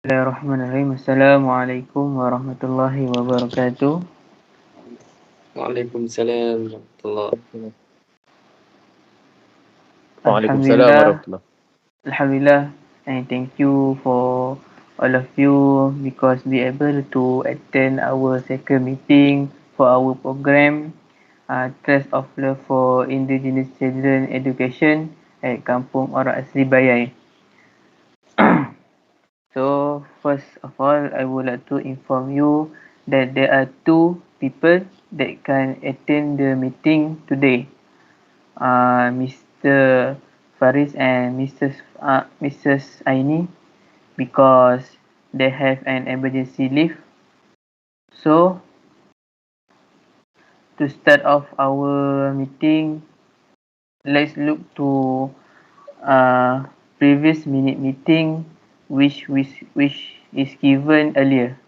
Bismillahirrahmanirrahim. Assalamualaikum warahmatullahi wabarakatuh. Waalaikumsalam warahmatullah. Waalaikumsalam Alhamdulillah, warahmatullah. Alhamdulillah, and thank you for all of you because be able to attend our second meeting for our program, Trust of Love for Indigenous Children Education at Kampung Orang Asli Bayai. So, first of all, I would like to inform you that there are two people that can attend the meeting today. Mr. Faris and Mrs. Aini because they have an emergency leave. So to start off our meeting, let's look to uh, previous minute meeting which is given earlier.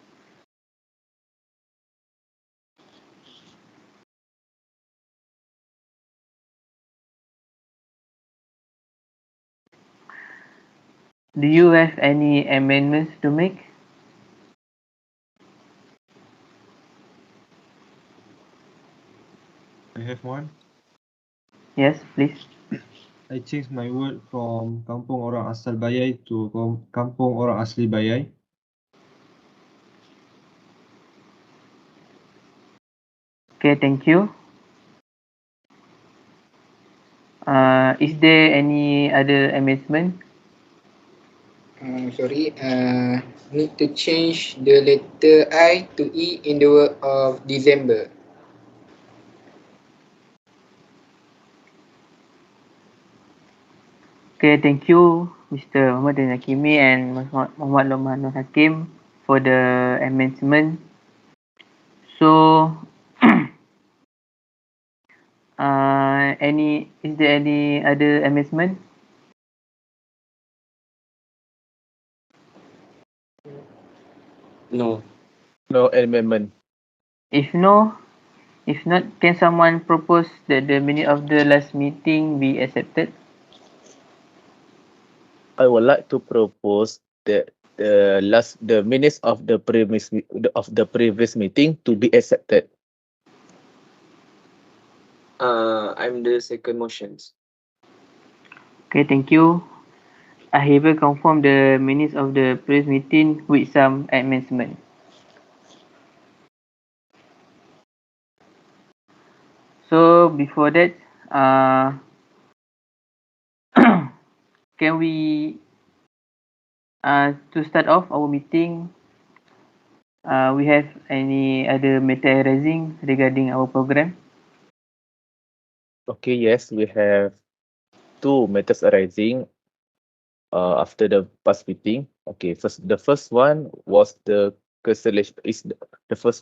Do you have any amendments to make? I have one. Yes, please. I changed my word from Kampung Orang Asal Bayai to Kampung Orang Asli Bayai. Okay, thank you. Is there any other amendment? Sorry, need to change the letter I to E in the word of December. Okay, thank you, Mr. Muhammad Dan Hakimi and Muhammad Loman Nur Hakim for the amendment. So, is there any other amendment? No. No amendment. If no, if not, can someone propose that the minute of the last meeting be accepted? I would like to propose that the minutes of the previous meeting to be accepted. I'm the second motions. Okay, thank you. I hereby confirm the minutes of the previous meeting with some amendment. So before that, can we to start off our meeting? We have any other matter arising regarding our program? Okay, yes, we have two matters arising after the past meeting. Okay, the first one was the first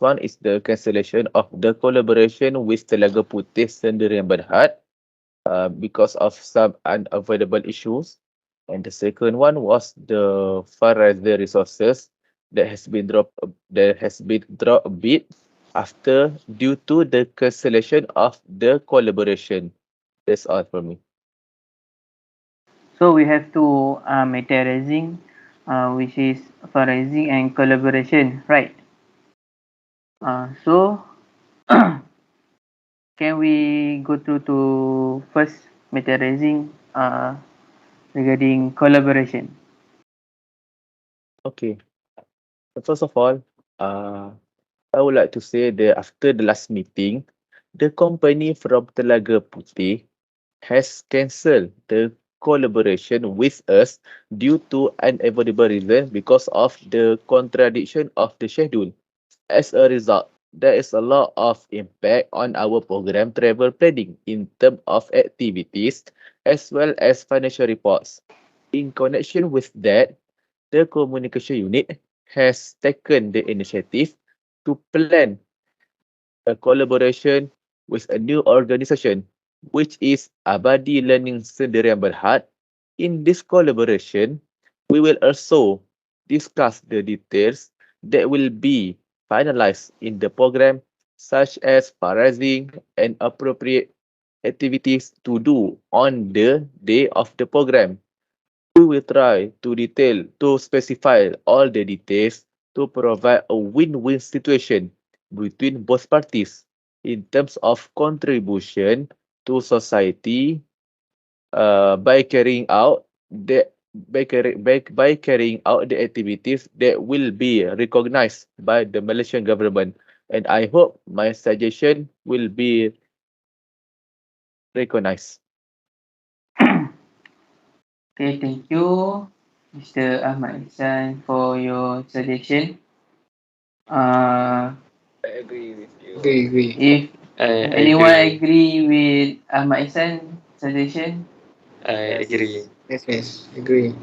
one is the cancellation of the collaboration with Telaga Putih Sendirian Berhad because of some unavoidable issues. And the second one was the fundraiser resources that has been dropped a bit after due to the cancellation of the collaboration. That's all for me. So we have two matter arising, which is fundraising and collaboration, right? So can we go through to first matter arising regarding collaboration? Okay. First of all, uh, I would like to say that after the last meeting, the company from Telaga Putih has cancelled the collaboration with us due to unavoidable reason because of the contradiction of the schedule. As a result, there is a lot of impact on our program travel planning in terms of activities as well as financial reports. In connection with that, the communication unit has taken the initiative to plan a collaboration with a new organization, which is Abadi Learning Sendirian Berhad. In this collaboration, we will also discuss the details that will be finalized in the program, such as fundraising and appropriate activities to do on the day of the program. We will try to specify all the details to provide a win-win situation between both parties in terms of contribution to society by carrying out by carrying out the activities that will be recognized by the Malaysian government. And I hope my suggestion will be recognized. Okay, thank you, Mr. Ahmad Ihsan, for your suggestion. Uh, I agree with you. Agree. if I anyone agree. agree with Ahmad Ihsan suggestion, I agree. Yes, agree.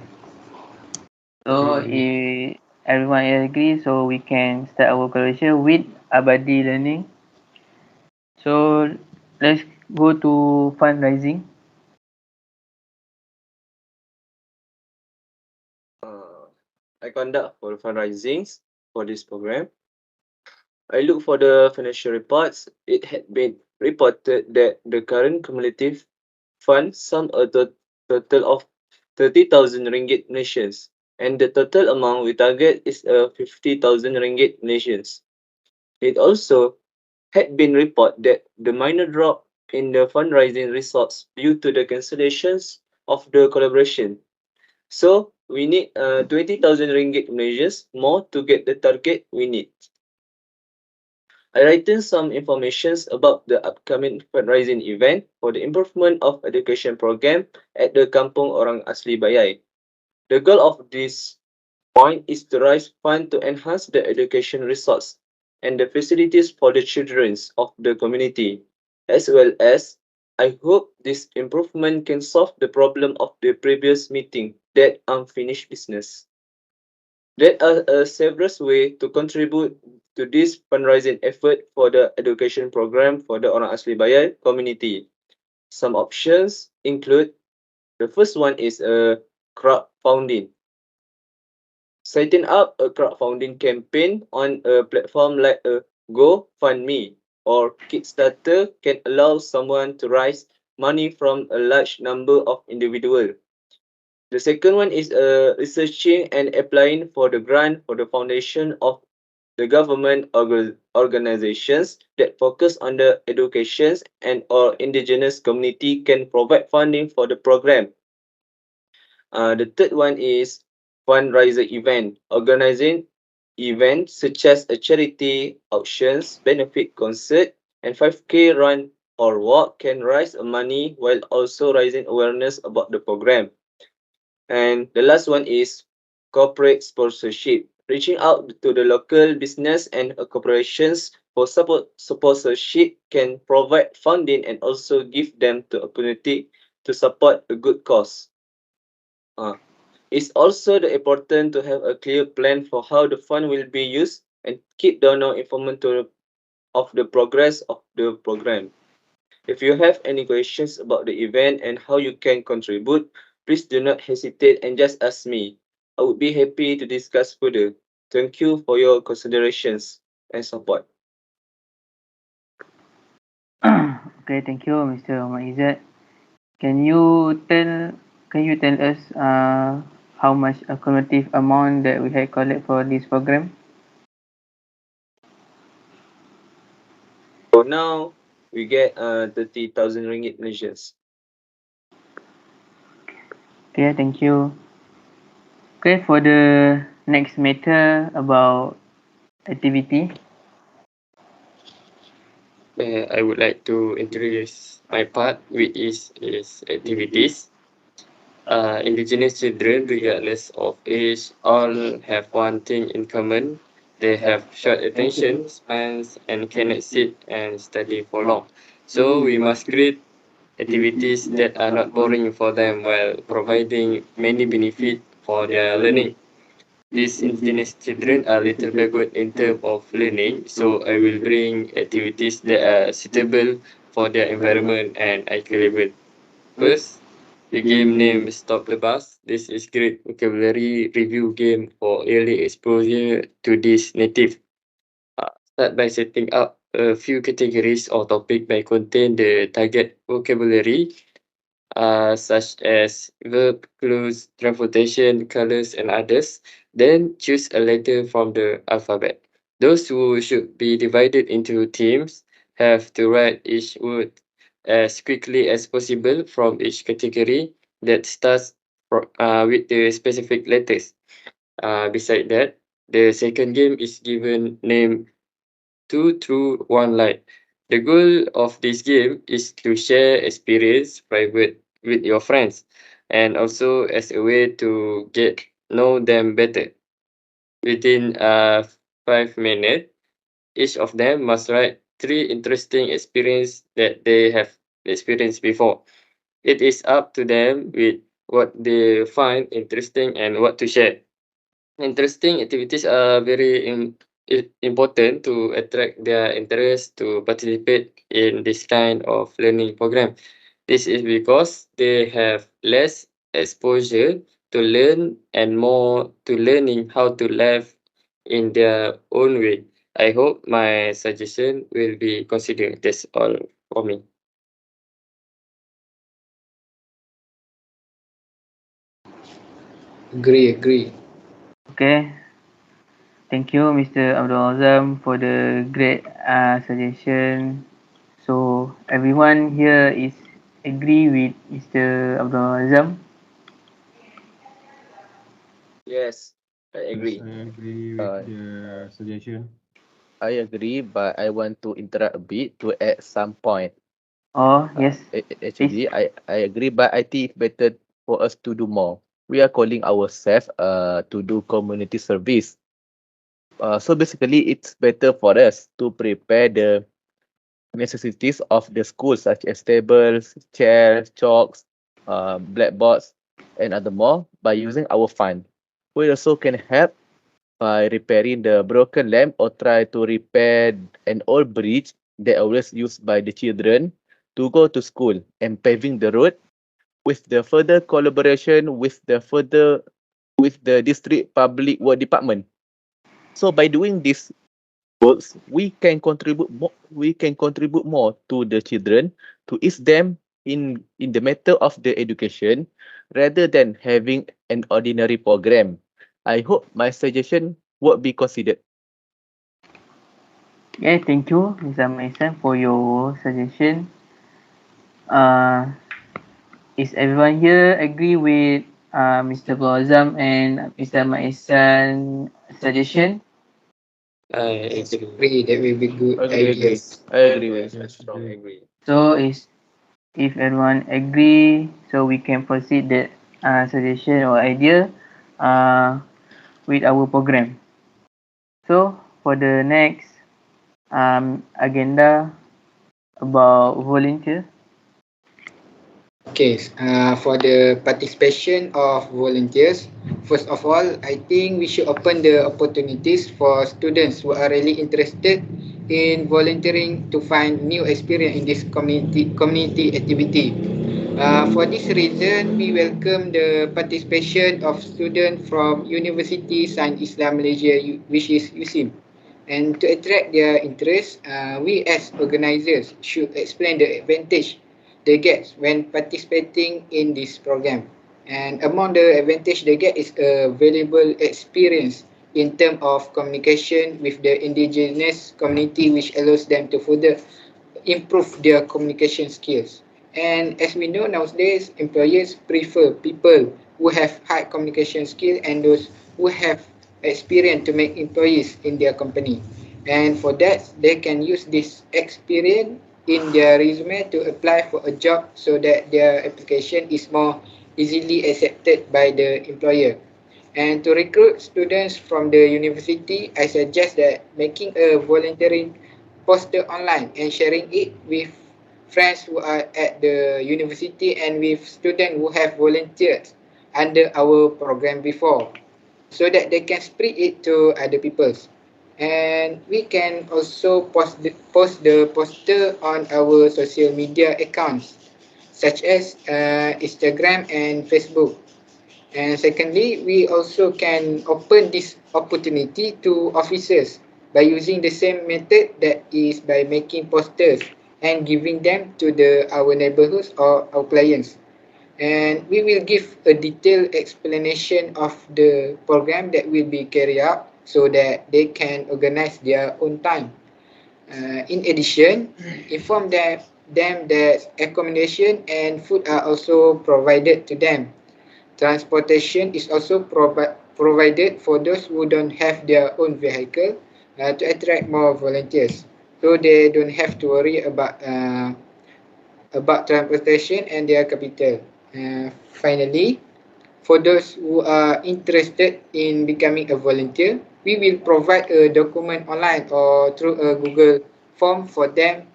so if everyone agree, so we can start our collaboration with Abadi Learning. So let's go to fundraising. Uh, I conduct for fundraisings for this program. I look for the financial reports. It had been reported that the current cumulative fund sum a total of 30,000 ringgit nations, and the total amount we target is 50,000 ringgit nations. It also had been reported that the minor drop in the fundraising results due to the cancellations of the collaboration. So we need 20,000 ringgit measures more to get the target we need. I written some informations about the upcoming fundraising event for the improvement of education program at the Kampung Orang Asli Bayai. The goal of this point is to raise funds to enhance the education resource and the facilities for the children of the community, as well as I hope this improvement can solve the problem of the previous meeting, that unfinished business. There are several ways to contribute to this fundraising effort for the education program for the Orang Asli Bayar community. Some options include, the first one is a crowdfunding. Setting up a crowdfunding campaign on a platform like a GoFundMe or Kickstarter can allow someone to raise money from a large number of individuals. The second one is researching and applying for the grant for the foundation of the government organizations that focus on the education and or indigenous community can provide funding for the program. The third one is fundraiser event, organizing events such as a charity auctions, benefit concert, and 5K run or walk can raise money while also raising awareness about the program. And the last one is corporate sponsorship, reaching out to the local business and corporations for sponsorship can provide funding and also give them the opportunity to support a good cause. Uh, it's also important to have a clear plan for how the fund will be used and keep donor informed of the progress of the program. If you have any questions about the event and how you can contribute, please do not hesitate and just ask me. I would be happy to discuss further. Thank you for your considerations and support. Okay, thank you, Mr. Ahmad Izzat. Can you tell can you tell us how much accumulative amount that we had collect for this program? So now we get 30,000 ringgit Malaysians. Okay, thank you. Okay, for the next matter about activity. I would like to introduce my part, which is activities. Indigenous children, regardless of age, all have one thing in common. They have short attention spans and cannot sit and study for long. So we must create activities that are not boring for them while providing many benefits for their learning. These indigenous children are little backward in terms of learning, so I will bring activities that are suitable for their environment and equilibrium. First, the game name Stop the Bus. This is great vocabulary review game for early exposure to this native. Start by setting up a few categories or topic by contain the target vocabulary. such as verb, clues, transportation, colors, and others, then choose a letter from the alphabet. Those who should be divided into teams have to write each word as quickly as possible from each category that starts with the specific letters. Beside that, the second game is given name Two True One Lie. The goal of this game is to share experience private with your friends and also as a way to get know them better. Within 5 minutes, each of them must write three interesting experience that they have experienced before. It is up to them with what they find interesting and what to share. Interesting activities are very important to attract their interest to participate in this kind of learning program. This is because they have less exposure to learn and more to learning how to live in their own way. I hope my suggestion will be considered. That's all for me. Agree. Okay, thank you, Mr. Abdul Azam, for the great suggestion. So everyone here is agree with Mr. Abdul Azam. Yes, I Yes, agree. I agree with Uh, the suggestion. I agree, but I want to interrupt a bit to add some point. Oh yes, please. Actually, I agree, but I think it's better for us to do more. We are calling ourselves to do community service. So basically, it's better for us to prepare the necessities of the school, such as tables, chairs, chalks, blackboards, and other more by using our fund. We also can help by repairing the broken lamp or try to repair an old bridge that always used by the children to go to school and paving the road with the further collaboration with the district public work department. So by doing this works, we can contribute more to the children to ease them in the matter of the education rather than having an ordinary program. I hope my suggestion would be considered. Yeah, thank you, Mr. Mason, for your suggestion. Uh, is everyone here agree with Mr. Blossom and Mr. Mason suggestion? I Yes, agree. agree. That will be good Agree. ideas. I agree with. Yes, I Yes, strongly agree. agree. So is if everyone agree, so we can proceed that suggestion or idea uh, with our program. So for the next agenda about volunteer. Okay, for the participation of volunteers, first of all, I think we should open the opportunities for students who are really interested in volunteering to find new experience in this community activity. For this reason, we welcome the participation of students from University Sains Islam Malaysia, which is USIM. And to attract their interest, we as organizers should explain the advantage they get when participating in this program. And among the advantage they get is a valuable experience in terms of communication with the indigenous community, which allows them to further improve their communication skills. And as we know nowadays, employers prefer people who have high communication skill and those who have experience to make employees in their company. And for that, they can use this experience in their resume to apply for a job so that their application is more easily accepted by the employer. And to recruit students from the university, I suggest that making a volunteering poster online and sharing it with friends who are at the university and with students who have volunteered under our program before so that they can spread it to other peoples. And we can also post the poster on our social media accounts such as Instagram and Facebook. And secondly, we also can open this opportunity to officers by using the same method, that is by making posters and giving them to our neighborhoods or our clients. and we will give a detailed explanation of the program that will be carried out so that they can organize their own time. In addition, inform them that accommodation and food are also provided to them. Transportation is also provided for those who don't have their own vehicle to attract more volunteers. So they don't have to worry about transportation and their capital. Finally, for those who are interested in becoming a volunteer, we will provide a document online or through a Google form for them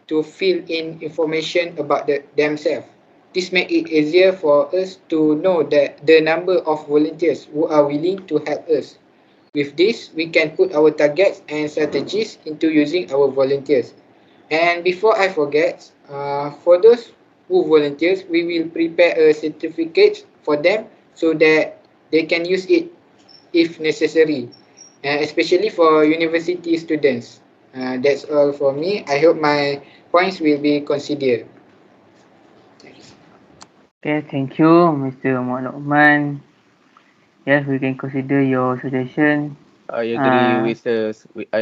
to fill in information about themselves. This makes it easier for us to know that the number of volunteers who are willing to help us. With this, we can put our targets and strategies into using our volunteers. And before I forget, for those who volunteers, we will prepare a certificate for them so that they can use it if necessary, especially for university students. That's all for me. I hope my points will be considered. Thanks. Okay, thank you, Mr. Muhammad Lokman. Yes, we can consider your suggestion. Uh, I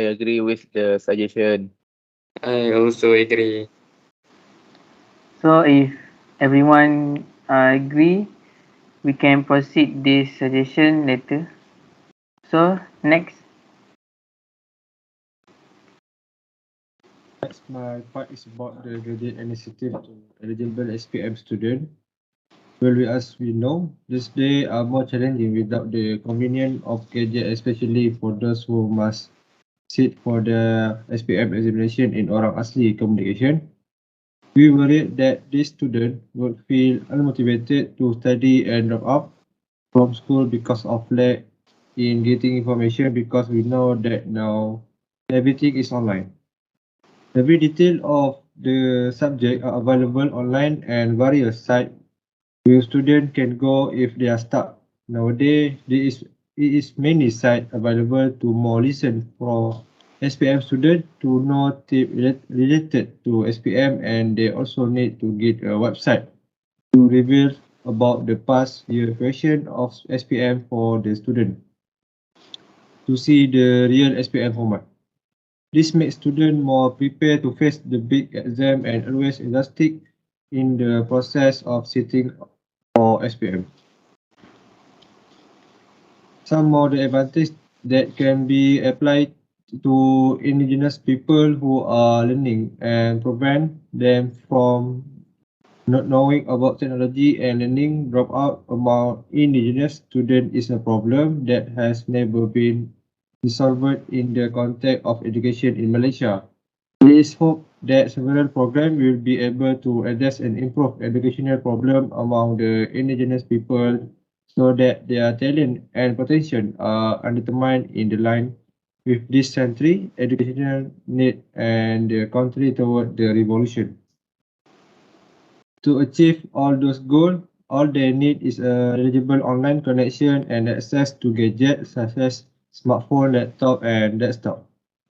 agree with the suggestion. I also agree. so if everyone agree, we can proceed this suggestion later. So next, Next, my part is about the graduate initiative to eligible SPM student. Well, as we know, these days are more challenging without the convenience of gadget, especially for those who must sit for the SPM examination in Orang Asli communication. We worry that these students would feel unmotivated to study and drop out from school because of lack in getting information because we know that now everything is online. Every detail of the subject are available online and various sites where students can go if they are stuck. Nowadays, it is many sites available to more listen for SPM students to know tips related to SPM, and they also need to get a website to reveal about the past year question of SPM for the student to see the real SPM format. This makes students more prepared to face the big exam and always elastic in the process of sitting for SPM. Some of the advantages that can be applied to indigenous people who are learning and prevent them from not knowing about technology and learning dropout among indigenous students is a problem that has never been resolved in the context of education in Malaysia. There is hope that several programs will be able to address and improve educational problem among the indigenous people so that their talent and potential are undetermined in the line with this century educational need and the country toward the revolution. To achieve all those goals, all they need is a reliable online connection and access to gadgets such as smartphone, laptop, and desktop.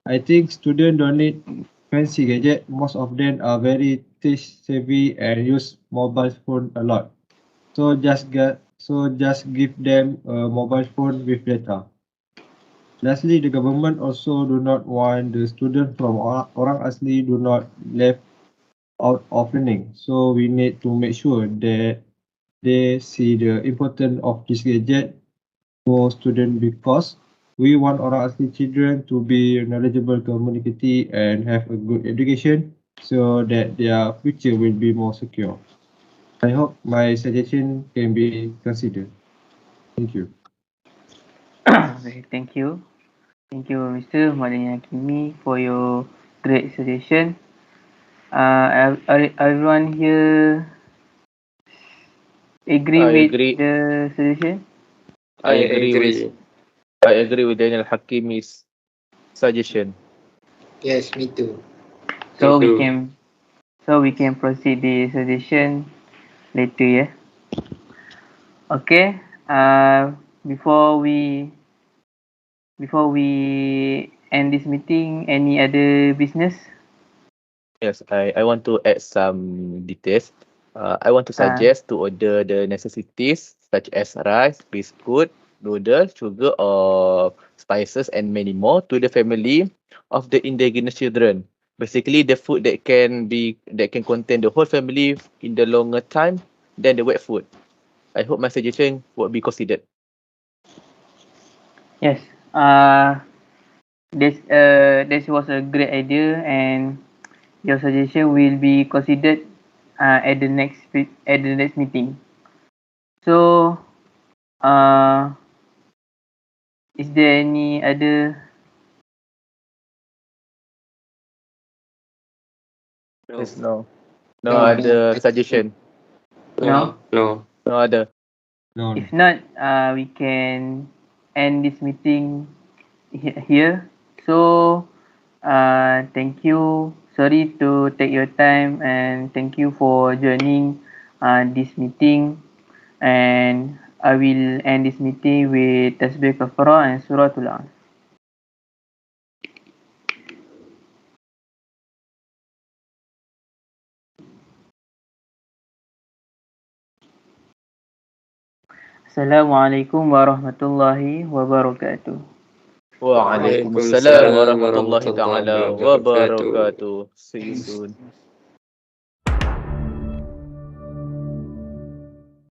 I think students don't need fancy gadget. Most of them are very tech savvy and use mobile phone a lot. So just give them a mobile phone with data. Lastly, the government also do not want the student from Orang Asli do not left out of learning. So we need to make sure that they see the importance of this gadget for students because we want our asli children to be knowledgeable community and have a good education so that their future will be more secure. I hope my suggestion can be considered. Thank you. okay, thank you. Thank you, Mr. Muhammad Hakimi, for your great suggestion. Everyone here agree I with agree. the suggestion? I I agree with agree. I agree with Daniel Hakimi's suggestion. Yes, me too. Me So we too. can proceed the suggestion later, yeah. Okay. Before we end this meeting, any other business? Yes, I want to add some details. I want to Ah, suggest to order the necessities such as rice, biscuit, noodles, sugar, or spices, and many more to the family of the indigenous children. Basically, the food that can contain the whole family in the longer time than the wet food. I hope my suggestion would be considered. yes. This was a great idea, and your suggestion will be considered at the next meeting. So, uh, is there any other? No. There's no No, other I think suggestion. No. No, no. No other. No, no. If not, we can end this meeting here. So, thank you. Sorry to take your time, and thank you for joining this meeting. And I will end this meeting with Tasbih Kafarah and Surah Al. Assalamualaikum warahmatullahi wabarakatuh. Waalaikumsalam Waalaikumsalam warahmatullahi warahmatullahi taala wabarakatuh. wabarakatuh. See you soon.